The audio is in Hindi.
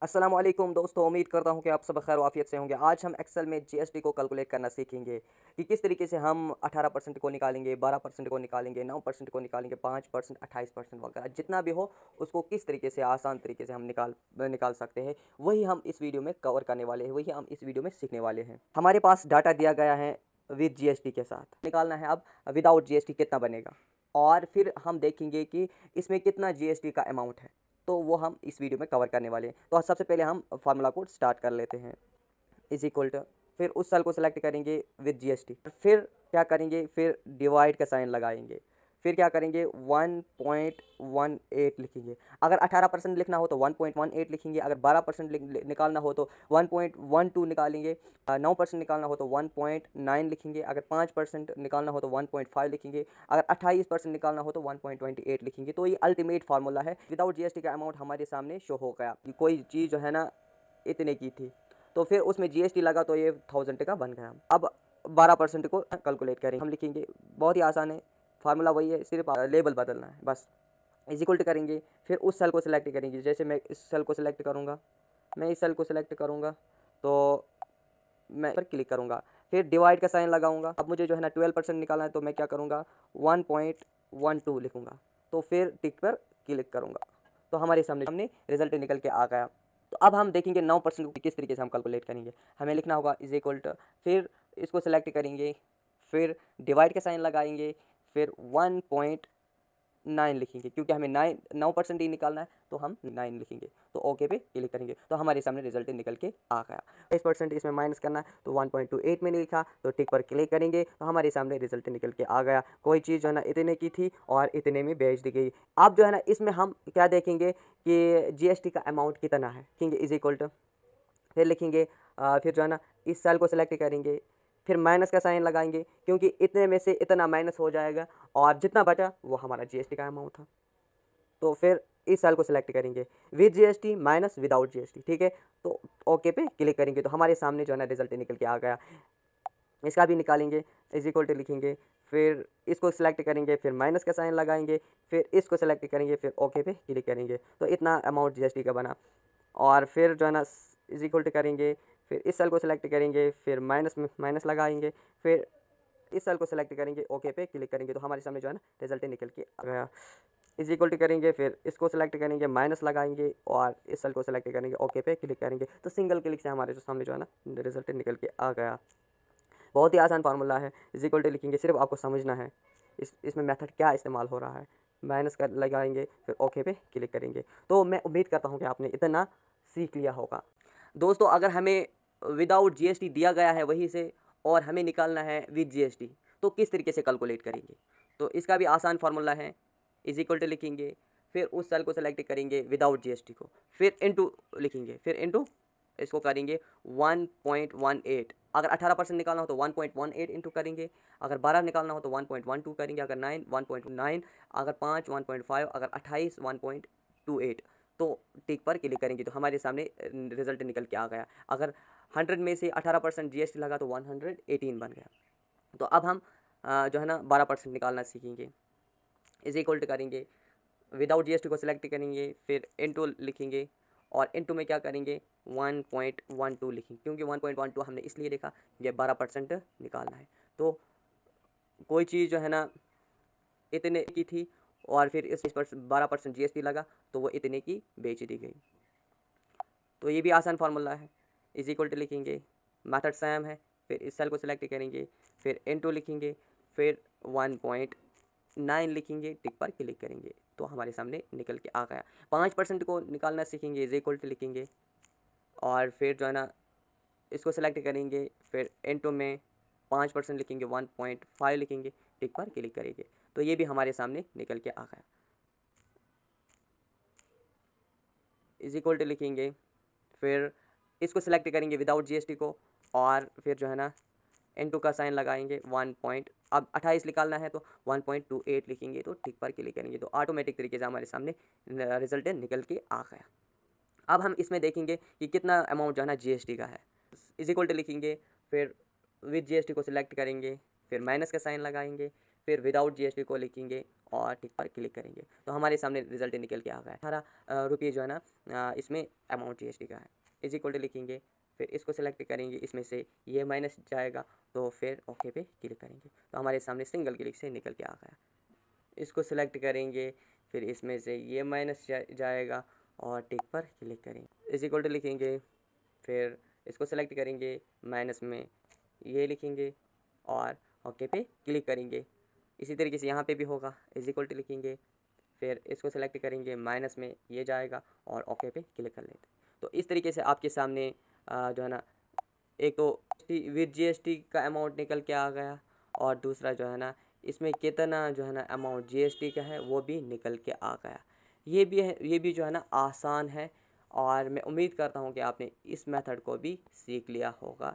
अस्सलाम वालेकुम दोस्तों, उम्मीद करता हूँ कि आप सब खैर वाफ़ियत से होंगे। आज हम एक्सेल में जीएसटी को कैलकुलेट करना सीखेंगे कि किस तरीके से हम 18% को निकालेंगे, 12% को निकालेंगे, 9% को निकालेंगे, 5%, 28% वगैरह जितना भी हो उसको किस तरीके से आसान तरीके से हम निकाल सकते हैं। वही हम इस वीडियो में कवर करने वाले हैं, वही हम इस वीडियो में सीखने वाले हैं। हमारे पास डाटा दिया गया है विद जीएसटी के साथ। निकालना है अब विदाउट जीएसटी कितना बनेगा और फिर हम देखेंगे कि इसमें कितना जीएसटी का अमाउंट है। तो वो हम इस वीडियो में कवर करने वाले हैं। तो सबसे पहले हम फार्मूला कोड स्टार्ट कर लेते हैं। इज इक्वल टू, फिर उस सेल को सिलेक्ट करेंगे विद जीएसटी, फिर क्या करेंगे, फिर डिवाइड का साइन लगाएंगे, फिर क्या करेंगे 1.18 लिखेंगे। अगर 18% लिखना हो तो 1.18 लिखेंगे, अगर 12% निकालना हो तो 1.12 निकालेंगे, 9% निकालना हो तो 1.9 लिखेंगे, अगर 5% निकालना हो तो 1.5 लिखेंगे, अगर 28% निकालना हो तो 1.28 लिखेंगे। तो ये अल्टीमेट फार्मूला है। विदाउट जीएसटी का अमाउंट हमारे सामने शो हो गया। कोई चीज़ जो है ना इतने की थी, तो फिर उसमें जीएसटी लगा तो ये 1000 का बन गया। अब 12% को कैलकुलेट करेंगे, हम लिखेंगे, बहुत ही आसान है, फार्मूला वही है, सिर्फ लेबल बदलना है बस। इज इक्वल टू करेंगे, फिर उस सेल को सिलेक्ट करेंगे। जैसे मैं इस सेल को सिलेक्ट करूँगा, तो मैं पर क्लिक करूँगा, फिर डिवाइड का साइन लगाऊंगा। अब मुझे जो है ना 12% निकालना है, तो मैं क्या करूँगा 1.12 लिखूँगा, तो फिर टिक पर क्लिक करूँगा, तो हमारे सामने रिजल्ट निकल के आ गया। तो अब हम देखेंगे 9% को किस तरीके से हम कैलकुलेट करेंगे। हमें लिखना होगा इज इक्वल टू, फिर इसको सिलेक्ट करेंगे, फिर डिवाइड का साइन लगाएंगे, फिर 1.9 लिखेंगे, क्योंकि हमें 9% ही निकालना है, तो हम 9 लिखेंगे, तो ओके पे क्लिक करेंगे, तो हमारे सामने रिजल्ट निकल के आ गया। 20% इसमें माइनस करना है, तो 1.28 मैंने लिखा, तो टिक पर क्लिक करेंगे, तो हमारे सामने रिजल्ट निकल के आ गया। कोई चीज़ जो है ना इतने की थी और इतने में बेच दी गई। अब जो है ना इसमें हम क्या देखेंगे कि जीएसटी का अमाउंट कितना है, लिखेंगे इज इक्वल टू, फिर लिखेंगे फिर जो है ना इस सेल को सिलेक्ट करेंगे, फिर माइनस का साइन लगाएंगे, क्योंकि इतने में से इतना माइनस हो जाएगा और जितना बचा वो हमारा जीएसटी का अमाउंट था। तो फिर इस सेल को सिलेक्ट करेंगे with GST minus without GST, ठीक है, तो ओके पे क्लिक करेंगे, तो हमारे सामने जो है ना रिजल्ट निकल के आ गया। इसका भी निकालेंगे, इज इक्वल टू लिखेंगे, फिर इसको सिलेक्ट करेंगे, फिर माइनस का साइन लगाएंगे, फिर इसको सिलेक्ट करेंगे, फिर ओके पे क्लिक करेंगे, तो इतना अमाउंट जीएसटी का बना। और फिर जो है ना इज इक्वल टू करेंगे, फिर इस सेल को सिलेक्ट करेंगे, फिर माइनस में माइनस लगाएंगे, फिर इस सेल को सिलेक्ट करेंगे, ओके पे क्लिक करेंगे, तो हमारे सामने जो है ना रिजल्ट निकल के आ गया। इज इक्वल टू करेंगे, फिर इसको सिलेक्ट करेंगे, माइनस लगाएंगे और इस सेल को सिलेक्ट करेंगे, ओके पे क्लिक करेंगे, तो सिंगल क्लिक से हमारे सामने जो है ना रिजल्ट निकल के आ गया। बहुत ही आसान फार्मूला है। इज इक्वल टू लिखेंगे, सिर्फ आपको समझना है इसमें मेथड क्या इस्तेमाल हो रहा है। माइनस कर लगाएंगे, फिर ओके पे क्लिक करेंगे। तो मैं उम्मीद करता हूँ कि आपने इतना सीख लिया होगा। दोस्तों, अगर हमें विदाउट जीएसटी दिया गया है वहीं से, और हमें निकालना है विद जीएसटी, तो किस तरीके से कैलकुलेट करेंगे। तो इसका भी आसान फार्मूला है। इज इक्वल टू लिखेंगे, फिर उस सेल को सेलेक्ट करेंगे विदाउट जीएसटी को, फिर इनटू लिखेंगे, फिर इनटू इसको करेंगे 1.18। अगर 18% निकालना हो तो 1.18 इंटू करेंगे, अगर 12 निकालना हो तो 1.12 करेंगे, अगर 9 1.9, अगर 5 1.5, अगर 28 1.28, तो टिक पर क्लिक करेंगे, तो हमारे सामने रिजल्ट निकल के आ गया। अगर 100 में से 18% जीएसटी लगा तो 118 बन गया। तो अब हम जो है ना 12% निकालना सीखेंगे। इज इक्वल टू करेंगे, विदाउट जीएसटी को सिलेक्ट करेंगे, फिर इनटू लिखेंगे, और इनटू में क्या करेंगे 1.12 लिखेंगे, क्योंकि 1.12 हमने इसलिए लिखा, ये 12% निकालना है। तो कोई चीज़ जो है ना इतने की थी और फिर इस पर 12% जीएसटी लगा, तो वो इतने की बेच दी गई। तो ये भी आसान फार्मूला है। इज इक्वल टू लिखेंगे, मेथड सेम है, फिर इस सेल को सिलेक्ट करेंगे, फिर इनटू लिखेंगे, फिर 1.9 लिखेंगे, टिक पर क्लिक करेंगे, तो हमारे सामने निकल के आ गया। 5% को निकालना सीखेंगे, इज इक्वल टू लिखेंगे, और फिर जो है ना इसको सिलेक्ट करेंगे, फिर इनटू में 5% लिखेंगे, 1.5 लिखेंगे, टिक पर क्लिक करेंगे, तो ये भी हमारे सामने निकल के आ गया। इज इक्वल टू लिखेंगे, फिर इसको सिलेक्ट करेंगे विदाउट जीएसटी को, और फिर जो है ना इनटू का साइन लगाएंगे, अब 28 निकालना है तो 1.28 लिखेंगे, तो टिक पर क्लिक करेंगे, तो ऑटोमेटिक तरीके से हमारे सामने रिजल्ट निकल के आ गया। अब हम इसमें देखेंगे कि कितना अमाउंट जो है ना जीएसटी का है। इज इक्वल टू लिखेंगे, फिर विद जीएसटी को सिलेक्ट करेंगे, फिर माइनस का साइन लगाएंगे, फिर विदाउट जीएसटी को लिखेंगे और टिक पर क्लिक करेंगे तो हमारे सामने रिजल्ट निकल के आ गया है। हमारा रुपये जो है ना इसमें अमाउंट जीएसटी का है, इज इक्वल टू लिखेंगे, फिर इसको सेलेक्ट करेंगे, इसमें से ये माइनस जाएगा तो फिर ओके पे क्लिक करेंगे तो हमारे सामने सिंगल क्लिक से निकल के आ गया। इसको सिलेक्ट करेंगे, फिर इसमें से ये माइनस जाएगा और टिक पर क्लिक करेंगे, इज इक्वल टू लिखेंगे, फिर इसको सेलेक्ट करेंगे, माइनस में ये लिखेंगे और ओके पे क्लिक करेंगे। इसी तरीके से यहाँ पे भी होगा, इज इक्वल टू लिखेंगे, फिर इसको सेलेक्ट करेंगे, माइनस में ये जाएगा और ओके पे क्लिक कर लेते। तो इस तरीके से आपके सामने जो है ना एक तो विद जीएसटी का अमाउंट निकल के आ गया और दूसरा जो है ना इसमें कितना जो है ना अमाउंट जीएसटी का है वो भी निकल के आ गया। ये भी जो है ना आसान है और मैं उम्मीद करता हूँ कि आपने इस मेथड को भी सीख लिया होगा।